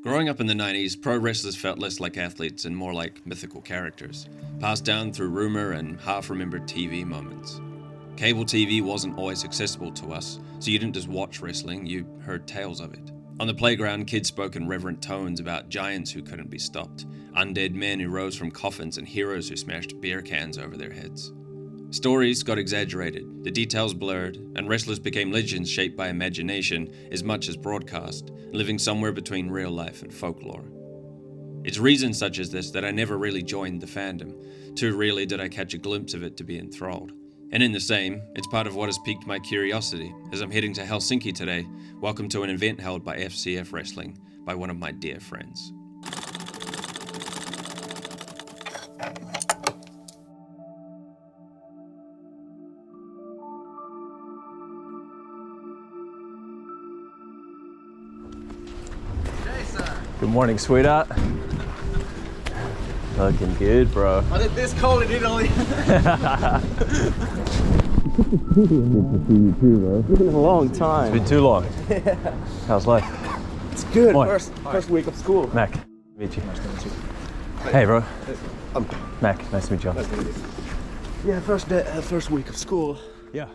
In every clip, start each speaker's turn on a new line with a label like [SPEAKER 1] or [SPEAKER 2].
[SPEAKER 1] Growing up in the 90s, pro wrestlers felt less like athletes and more like mythical characters, passed down through rumor and half-remembered TV moments. Cable TV wasn't always accessible to us, so you didn't just watch wrestling, you heard tales of it. On the playground, kids spoke in reverent tones about giants who couldn't be stopped, undead men who rose from coffins, and heroes who smashed beer cans over their heads. Stories got exaggerated, the details blurred, and wrestlers became legends shaped by imagination as much as broadcast, living somewhere between real life and folklore. It's reasons such as this that I never really joined the fandom. Too rarely did I catch a glimpse of it to be enthralled. And in the same, it's part of what has piqued my curiosity. As I'm heading to Helsinki today, welcome to an event held by FCF Wrestling by one of my dear friends.
[SPEAKER 2] Good morning, sweetheart. Looking good, bro.
[SPEAKER 3] Was it this cold in Italy?
[SPEAKER 2] Good to see you too, bro.
[SPEAKER 3] It's been a long time.
[SPEAKER 2] It's been too long.
[SPEAKER 3] Yeah.
[SPEAKER 2] How's life?
[SPEAKER 3] It's good.
[SPEAKER 2] Morning.
[SPEAKER 3] First week of school.
[SPEAKER 2] Mac, meet you.
[SPEAKER 3] Nice to meet you.
[SPEAKER 2] Hey, bro.
[SPEAKER 3] I'm
[SPEAKER 2] Mac, nice to meet you.
[SPEAKER 3] Nice to meet you. Yeah, first week of school.
[SPEAKER 2] Yeah.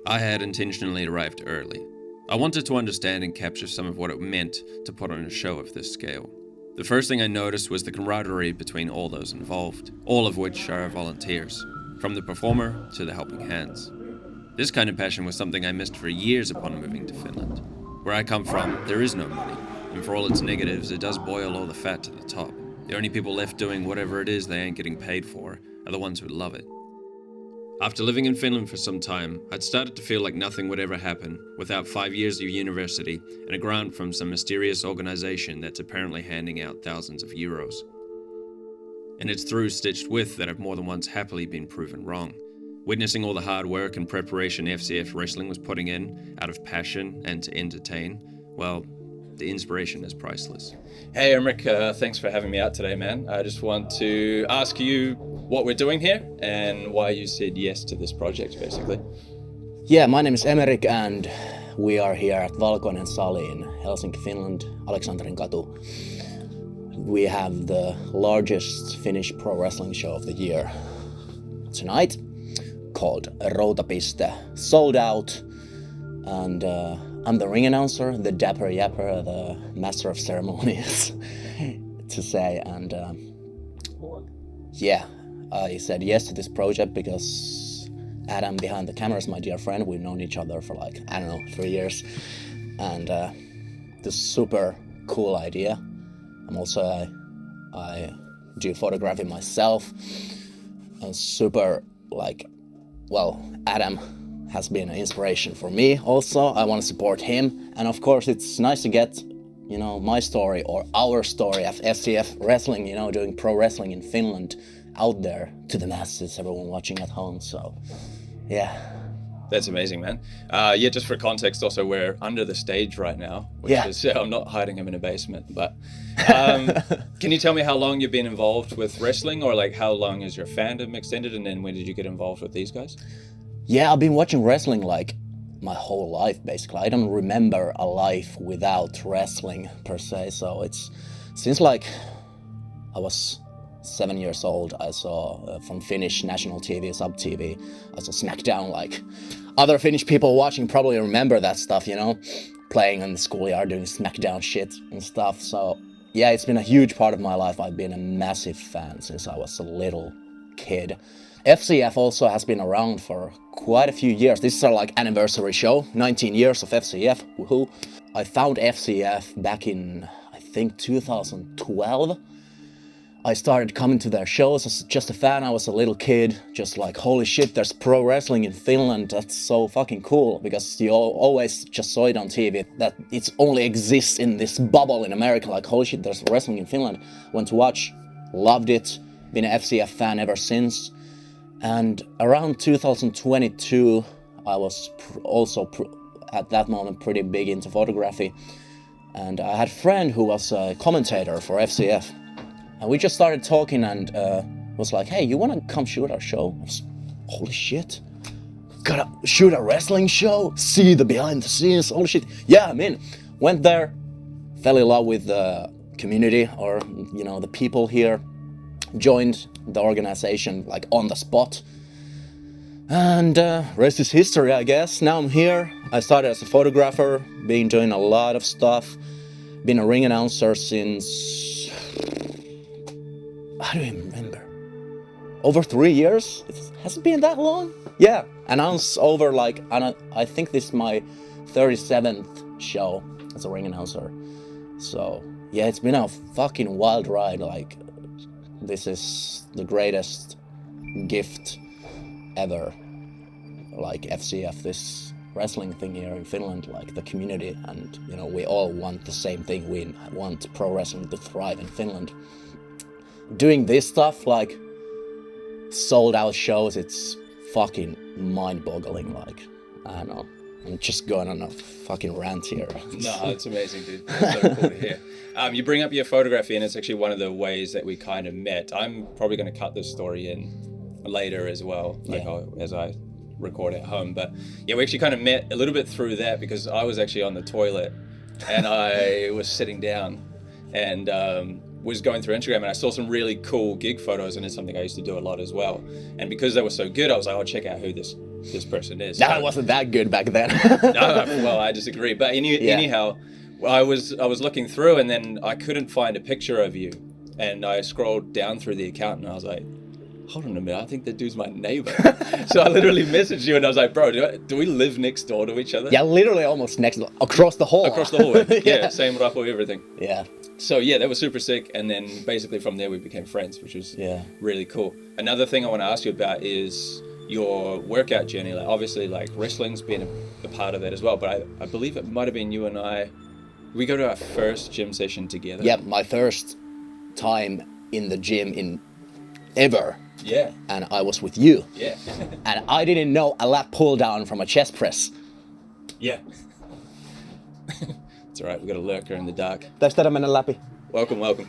[SPEAKER 1] I had intentionally arrived early. I wanted to understand and capture some of what it meant to put on a show of this scale. The first thing I noticed was the camaraderie between all those involved, all of which are volunteers, from the performer to the helping hands. This kind of passion was something I missed for years upon moving to Finland. Where I come from, there is no money, and for all its negatives, it does boil all the fat to the top. The only people left doing whatever it is they ain't getting paid for are the ones who love it. After living in Finland for some time, I'd started to feel like nothing would ever happen without 5 years of university and a grant from some mysterious organization that's apparently handing out thousands of euros. And it's through Stitched With that I've more than once happily been proven wrong. Witnessing all the hard work and preparation FCF Wrestling was putting in, out of passion and to entertain, well, the inspiration is priceless. Hey Emerik, thanks for having me out today, man. I just want to ask you what we're doing here and why you said yes to this project, basically.
[SPEAKER 3] Yeah, my name is Emerik and we are here at Valkoinen Sali in Helsinki, Finland, Aleksanterin katu. We have the largest Finnish pro wrestling show of the year tonight, called Routapiste, sold out, and I'm the ring announcer, the dapper yapper, the master of ceremonies, to say, and yeah, I said yes to this project because Adam behind the camera is my dear friend. We've known each other for like, I don't know, 3 years, and this super cool idea. I'm also, I do photography myself, and super like, well, Adam has been an inspiration for me also. I want to support him, and of course it's nice to get, you know, my story or our story of FCF Wrestling, you know, doing pro wrestling in Finland out there to the masses, everyone watching at home, so yeah.
[SPEAKER 1] That's amazing, man. Yeah, just for context also, we're under the stage right now, which
[SPEAKER 3] Yeah.
[SPEAKER 1] is, I'm not hiding him in a basement, but can you tell me how long you've been involved with wrestling, or like how long is your fandom extended, and then when did you get involved with these guys?
[SPEAKER 3] Yeah, I've been watching wrestling like my whole life, basically. I don't remember a life without wrestling, per se. So it's since like I was 7 years old, I saw from Finnish national TV, sub-TV, I saw SmackDown, like other Finnish people watching probably remember that stuff, you know? Playing in the schoolyard, doing SmackDown shit and stuff. So yeah, it's been a huge part of my life. I've been a massive fan since I was a little kid. FCF also has been around for quite a few years. This is our like anniversary show, 19 years of FCF, woohoo. I found FCF back in, I think, 2012. I started coming to their shows as just a fan. I was a little kid, just like, holy shit, there's pro wrestling in Finland. That's so fucking cool, because you always just saw it on TV, that it only exists in this bubble in America. Like, holy shit, there's wrestling in Finland. Went to watch, loved it, been an FCF fan ever since. And around 2022, I was also at that moment pretty big into photography. And I had a friend who was a commentator for FCF. And we just started talking and was like, hey, you want to come shoot our show? I was, holy shit, gotta shoot a wrestling show? See the behind the scenes, holy shit. Yeah, I'm in. Went there, fell in love with the community or, you know, the people here joined the organization like on the spot. And rest is history, I guess. Now I'm here. I started as a photographer, been doing a lot of stuff. Been a ring announcer since... I don't even remember. Over 3 years? Has it been that long? Yeah, announce over like, I think this is my 37th show as a ring announcer. So yeah, it's been a fucking wild ride. Like, this is the greatest gift ever. Like FCF, this wrestling thing here in Finland, like the community, and you know, we all want the same thing. We want pro wrestling to thrive in Finland. Doing this stuff, like sold out shows, it's fucking mind-boggling. Like, I don't know, I'm just going on a fucking rant here.
[SPEAKER 1] No, it's amazing, dude. It's so cool to hear. You bring up your photography, and it's actually one of the ways that we kind of met. I'm probably going to cut this story in later as well, like as I record at home. But yeah, we actually kind of met a little bit through that, because I was actually on the toilet and I was sitting down and was going through Instagram, and I saw some really cool gig photos, and it's something I used to do a lot as well. And because they were so good, I was like, oh, check out who this person is.
[SPEAKER 3] That wasn't that good back then.
[SPEAKER 1] No, well, I disagree. But anyhow, I was looking through, and then I couldn't find a picture of you, and I scrolled down through the account, and I was like, hold on a minute, I think that dude's my neighbor. So I literally messaged you, and I was like, bro, do we live next door to each other?
[SPEAKER 3] Yeah, literally almost next, across the hall.
[SPEAKER 1] Across the hallway. Yeah, same raffle, everything.
[SPEAKER 3] Yeah.
[SPEAKER 1] So yeah, that was super sick. And then basically from there we became friends, which was really cool. Another thing I want to ask you about is your workout journey. Like, obviously, like, wrestling's been a part of that as well, but I believe it might have been you and I, we go to our first gym session together.
[SPEAKER 3] Yeah, my first time in the gym in ever.
[SPEAKER 1] Yeah.
[SPEAKER 3] And I was with you.
[SPEAKER 1] Yeah.
[SPEAKER 3] And I didn't know a lat pull down from a chest press.
[SPEAKER 1] Yeah. It's alright, we got a lurker in the dark.
[SPEAKER 3] Pitäis tehdä mennä läpi?
[SPEAKER 1] Welcome, welcome.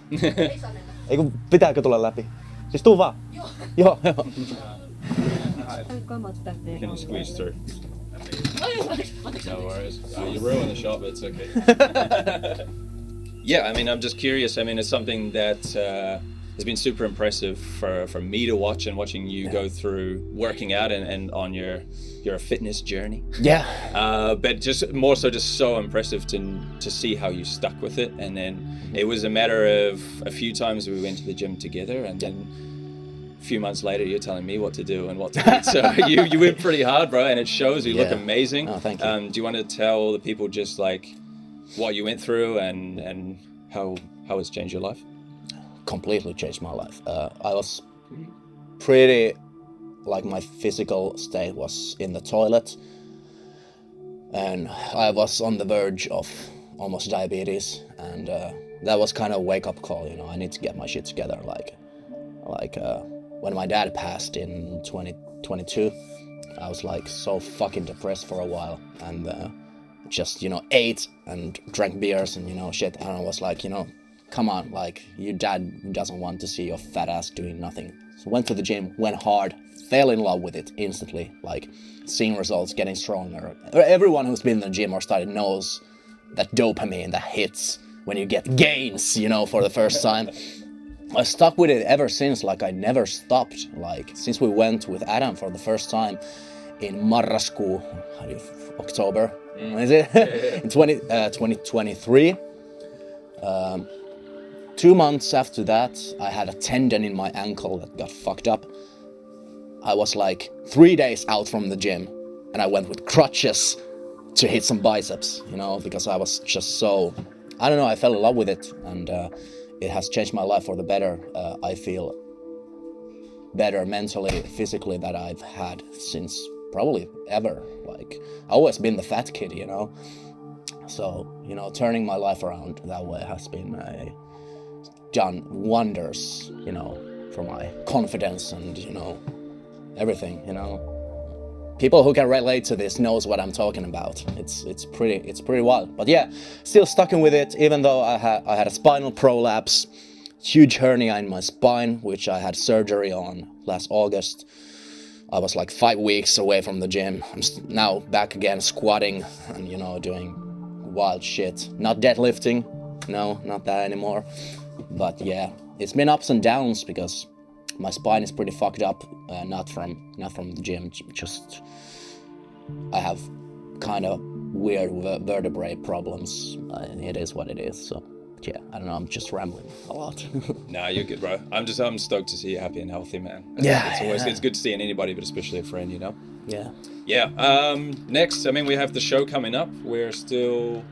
[SPEAKER 3] Ei kun pitääkö tulla läpi? Siis tuu vaan. Joo.
[SPEAKER 1] Can you squeeze through? No worries. You ruined the shot, but it's okay. Yeah, I mean, I'm just curious. I mean, it's something that has been super impressive for me to watch, and watching you go through working out and on your fitness journey.
[SPEAKER 3] Yeah.
[SPEAKER 1] But just more so, just so impressive to see how you stuck with it. And then it was a matter of a few times we went to the gym together, and then a few months later you're telling me what to do and what to eat. So you went pretty hard, bro, and it shows. You look amazing.
[SPEAKER 3] Oh, thank you.
[SPEAKER 1] Do you want to tell the people just like what you went through and how it's changed your life?
[SPEAKER 3] Completely changed my life. I was pretty, like, my physical state was in the toilet, and I was on the verge of almost diabetes, and that was kind of a wake-up call. You know, I need to get my shit together. Like when my dad passed in 2022, I was like so fucking depressed for a while, and just, you know, ate and drank beers and, you know, shit. And I was like, you know, come on, like, your dad doesn't want to see your fat ass doing nothing. So went to the gym, went hard, fell in love with it instantly, like seeing results, getting stronger. Everyone who's been in the gym or started knows that dopamine that hits when you get gains, you know, for the first time. I stuck with it ever since. Like, I never stopped. Like, since we went with Adam for the first time in marraskuu, October, is it? In 2023. 2 months after that, I had a tendon in my ankle that got fucked up. I was like 3 days out from the gym, and I went with crutches to hit some biceps, you know, because I was just so, I don't know, I fell in love with it, and it has changed my life for the better. I feel better mentally, physically, that I've had since probably ever. Like, I've always been the fat kid, you know. So, you know, turning my life around that way has been done wonders, you know, for my confidence and, you know, everything, you know. People who can relate to this knows what I'm talking about. It's pretty wild. But yeah, still sticking with it, even though I had a spinal prolapse, huge hernia in my spine, which I had surgery on last August. I was like 5 weeks away from the gym. I'm now back again, squatting and, you know, doing wild shit. Not deadlifting, no, not that anymore. But yeah, it's been ups and downs because my spine is pretty fucked up. Not from the gym, just I have kind of weird vertebrae problems. It is what it is. So yeah, I don't know. I'm just rambling a lot.
[SPEAKER 4] Nah, you're good, bro. I'm stoked to see you happy and healthy, man. It's good to see in anybody, but especially a friend, you know.
[SPEAKER 3] Yeah.
[SPEAKER 4] Yeah. Next, I mean, we have the show coming up. We're still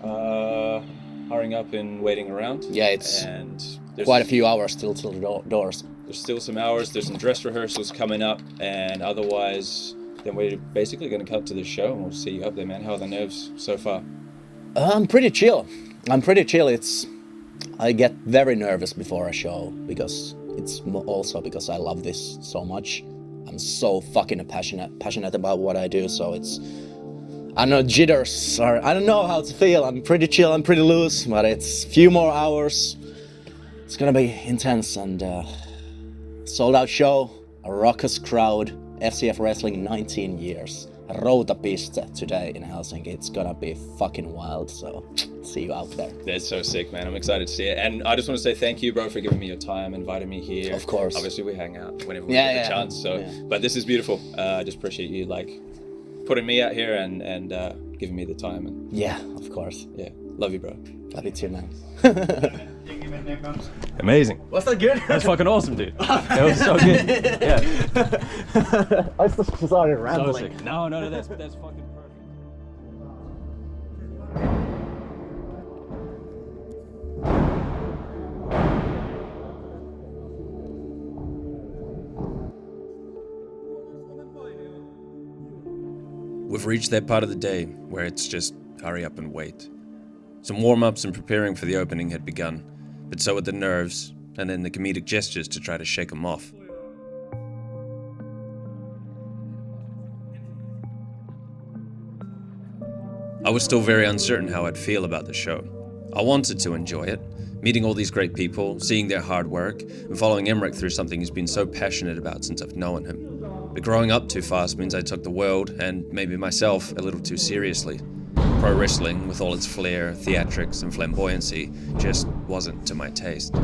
[SPEAKER 4] hurrying up and waiting around.
[SPEAKER 3] Yeah, it's
[SPEAKER 4] and
[SPEAKER 3] quite a few hours till the doors.
[SPEAKER 4] There's still some hours. There's some dress rehearsals coming up, and otherwise, then we're basically going to cut to the show, and we'll see you up there, man. How are the nerves so far?
[SPEAKER 3] I'm pretty chill. I get very nervous before a show because it's also because I love this so much. I'm so fucking passionate about what I do. So it's, I don't know, jitters, or I don't know how to feel. I'm pretty chill, I'm pretty loose, but it's a few more hours. It's gonna be intense and sold out show, a raucous crowd, FCF Wrestling 19 years. Routapiste today in Helsinki. It's gonna be fucking wild, so see you out there.
[SPEAKER 4] That's so sick, man. I'm excited to see it. And I just want to say thank you, bro, for giving me your time, inviting me here.
[SPEAKER 3] Of course.
[SPEAKER 4] Obviously, we hang out whenever we get a chance. So, But this is beautiful. I just appreciate you, like, putting me out here and giving me the time. And
[SPEAKER 3] yeah, of course.
[SPEAKER 4] Yeah, love you, bro.
[SPEAKER 3] Love you too, man.
[SPEAKER 2] Amazing.
[SPEAKER 3] Was that good?
[SPEAKER 2] That's fucking awesome, dude. That was so good. Yeah.
[SPEAKER 3] I just started rambling.
[SPEAKER 2] So sick. No, that's fucking perfect.
[SPEAKER 1] We've reached that part of the day where it's just hurry up and wait. Some warm-ups and preparing for the opening had begun, but so had the nerves, and then the comedic gestures to try to shake them off. I was still very uncertain how I'd feel about the show. I wanted to enjoy it, meeting all these great people, seeing their hard work, and following Emerik through something he's been so passionate about since I've known him. But growing up too fast means I took the world, and maybe myself, a little too seriously. Pro wrestling, with all its flair, theatrics, and flamboyancy, just wasn't to my taste.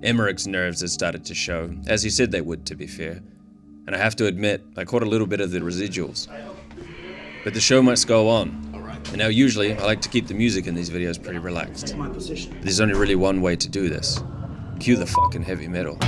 [SPEAKER 1] Emerik's nerves had started to show, as he said they would, to be fair. And I have to admit, I caught a little bit of the residuals. But the show must go on. And now usually, I like to keep the music in these videos pretty relaxed. But there's only really one way to do this. Cue the fucking heavy metal.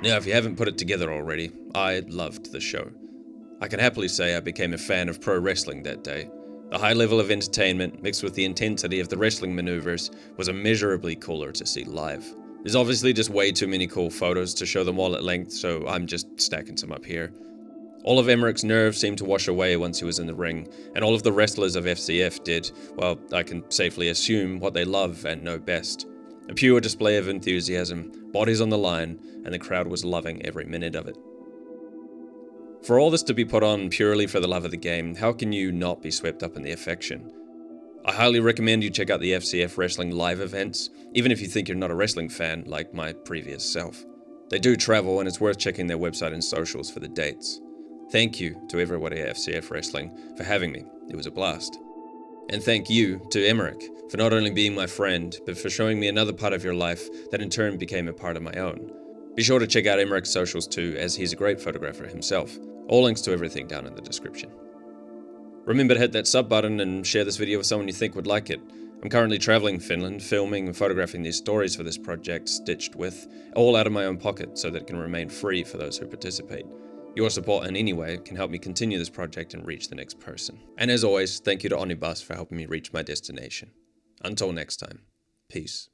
[SPEAKER 1] Now, if you haven't put it together already, I loved the show. I can happily say I became a fan of pro wrestling that day. The high level of entertainment, mixed with the intensity of the wrestling maneuvers, was immeasurably cooler to see live. There's obviously just way too many cool photos to show them all at length, so I'm just stacking some up here. All of Emerik's nerve seemed to wash away once he was in the ring, and all of the wrestlers of FCF did, well, I can safely assume, what they love and know best. A pure display of enthusiasm, bodies on the line, and the crowd was loving every minute of it. For all this to be put on purely for the love of the game, how can you not be swept up in the affection? I highly recommend you check out the FCF Wrestling live events, even if you think you're not a wrestling fan like my previous self. They do travel, and it's worth checking their website and socials for the dates. Thank you to everybody at FCF Wrestling for having me. It was a blast. And thank you to Emerik for not only being my friend, but for showing me another part of your life that in turn became a part of my own. Be sure to check out Emerik's socials too, as he's a great photographer himself. All links to everything down in the description. Remember to hit that sub button and share this video with someone you think would like it. I'm currently traveling Finland, filming and photographing these stories for this project, stitched with, all out of my own pocket so that it can remain free for those who participate. Your support in any way can help me continue this project and reach the next person. And as always, thank you to Onibus for helping me reach my destination. Until next time, peace.